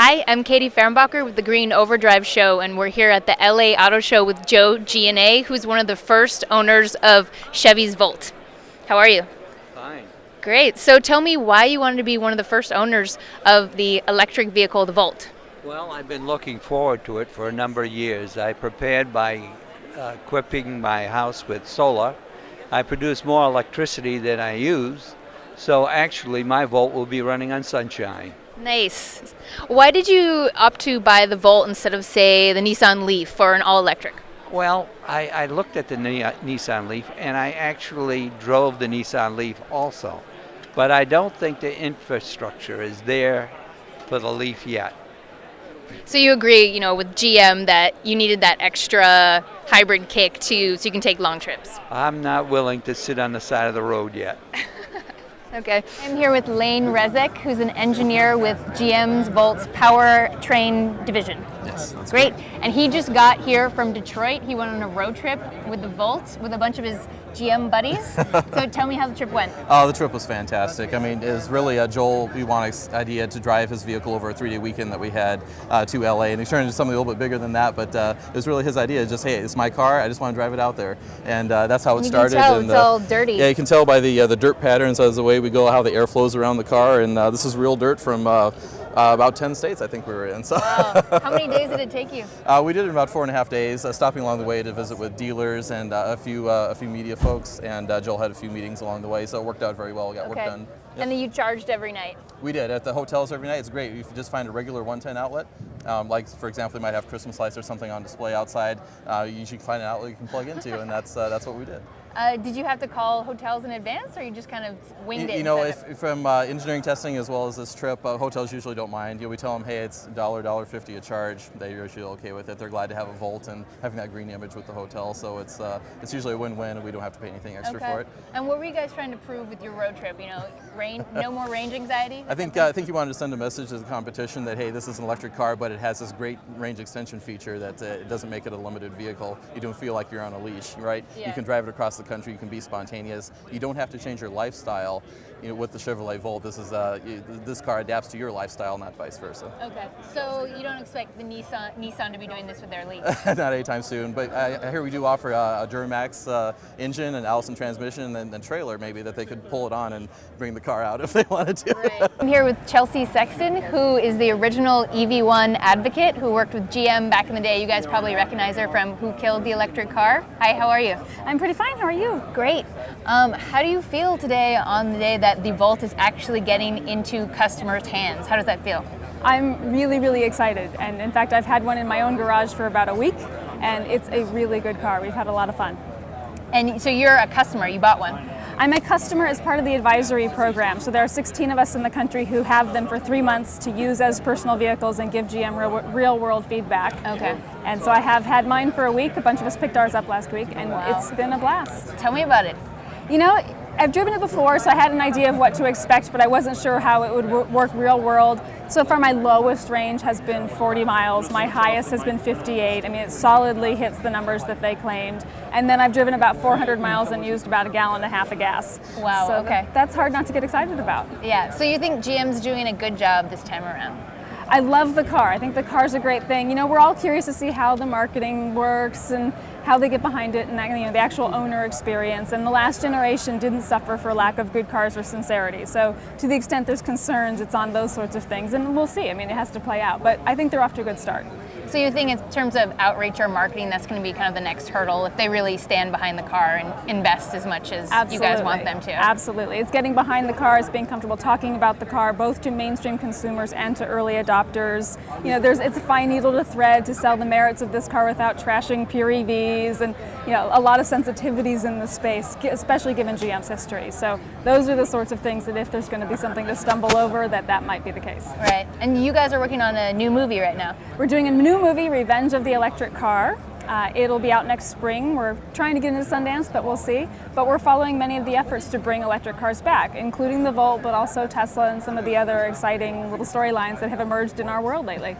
Hi, I'm Katie Fehrenbacher with the Green Overdrive Show, and we're here at the LA Auto Show with Joe G&A, who's one of the first owners of Chevy's Volt. How are you? Fine. Great. So tell me why you wanted to be one of the first owners of the electric vehicle, the Volt. Well, I've been looking forward to it for a number of years. I prepared by equipping my house with solar. I produce more electricity than I use, so actually my Volt will be running on sunshine. Nice. Why did you opt to buy the Volt instead of, say, the Nissan Leaf for an all-electric? Well, I looked at the Nissan Leaf, and I actually drove the Nissan Leaf also. But I don't think the infrastructure is there for the Leaf yet. So you agree, with GM that you needed that extra hybrid kick so you can take long trips? I'm not willing to sit on the side of the road yet. Okay. I'm here with Lane Rezek, who's an engineer with GM's Volt's powertrain division. Yes. That's Great. And he just got here from Detroit. He went on a road trip with the Volt with a bunch of his GM buddies. So tell me how the trip went. Oh, the trip was fantastic. I mean, it was really a Joel Iwanik's idea to drive his vehicle over a 3-day weekend that we had to LA, and he turned into something a little bit bigger than that, but it was really his idea. Just, hey, it's my car, I just want to drive it out there. And that's how it started. You can tell and, it's all dirty. Yeah, you can tell by the dirt patterns as the way we go, how the air flows around the car, and this is real dirt from about 10 states, I think we were in. So. Wow. How many days did it take you? We did it in about 4.5 days, stopping along the way to visit with dealers and a few media folks, and Joel had a few meetings along the way, so it worked out very well. We got work done. Yep. And then you charged every night? We did. At the hotels every night. It's great. If you just find a regular 110 outlet, like for example, they might have Christmas lights or something on display outside, you usually find an outlet you can plug into, and that's what we did. Did you have to call hotels in advance, or you just kind of winged it? If from engineering testing as well as this trip, hotels usually don't mind. We tell them, hey, it's $1.50 a charge. They're usually okay with it. They're glad to have a Volt and having that green image with the hotel. So it's usually a win-win, and we don't have to pay anything extra for it. And what were you guys trying to prove with your road trip? No more range anxiety? I think you wanted to send a message to the competition that, hey, this is an electric car, but it has this great range extension feature that it doesn't make it a limited vehicle. You don't feel like you're on a leash, right? Yeah. You can drive it across the country. You can be spontaneous. You don't have to change your lifestyle. With the Chevrolet Volt, this car adapts to your lifestyle, not vice versa. Okay, so you don't expect the Nissan to be doing this with their Leaf? Not anytime soon, but I hear we do offer a Duramax engine and Allison transmission and trailer, maybe, that they could pull it on and bring the car out if they wanted to. Right. I'm here with Chelsea Sexton, who is the original EV1 advocate who worked with GM back in the day. You guys probably recognize her from Who Killed the Electric Car. Hi, how are you? I'm pretty fine. How are you? Great. How do you feel today on the day that the Volt is actually getting into customers' hands? How does that feel? I'm really, really excited. And in fact, I've had one in my own garage for about a week, and it's a really good car. We've had a lot of fun. And so you're a customer, you bought one? I'm a customer as part of the advisory program. So there are 16 of us in the country who have them for 3 months to use as personal vehicles and give GM real world feedback. Okay. And so I have had mine for a week. A bunch of us picked ours up last week, and It's been a blast. Tell me about it. I've driven it before, so I had an idea of what to expect, but I wasn't sure how it would work real world. So far, my lowest range has been 40 miles. My highest has been 58. I mean, it solidly hits the numbers that they claimed. And then I've driven about 400 miles and used about 1.5 gallons of gas. Wow, so okay. That's hard not to get excited about. Yeah, so you think GM's doing a good job this time around? I love the car. I think the car's a great thing. We're all curious to see how the marketing works and how they get behind it, and the actual owner experience. And the last generation didn't suffer for lack of good cars or sincerity. So to the extent there's concerns, it's on those sorts of things. And we'll see. I mean, it has to play out. But I think they're off to a good start. So you think in terms of outreach or marketing, that's going to be kind of the next hurdle if they really stand behind the car and invest as much as you guys want them to? Absolutely. It's getting behind the car, it's being comfortable talking about the car, both to mainstream consumers and to early adopters. It's a fine needle to thread to sell the merits of this car without trashing pure EVs, and a lot of sensitivities in the space, especially given GM's history. So those are the sorts of things that if there's going to be something to stumble over, that might be the case. Right. And you guys are working on a new movie right now. We're doing a new movie, Revenge of the Electric Car. It'll be out next spring. We're trying to get into Sundance, but we'll see. But we're following many of the efforts to bring electric cars back, including the Volt, but also Tesla and some of the other exciting little storylines that have emerged in our world lately.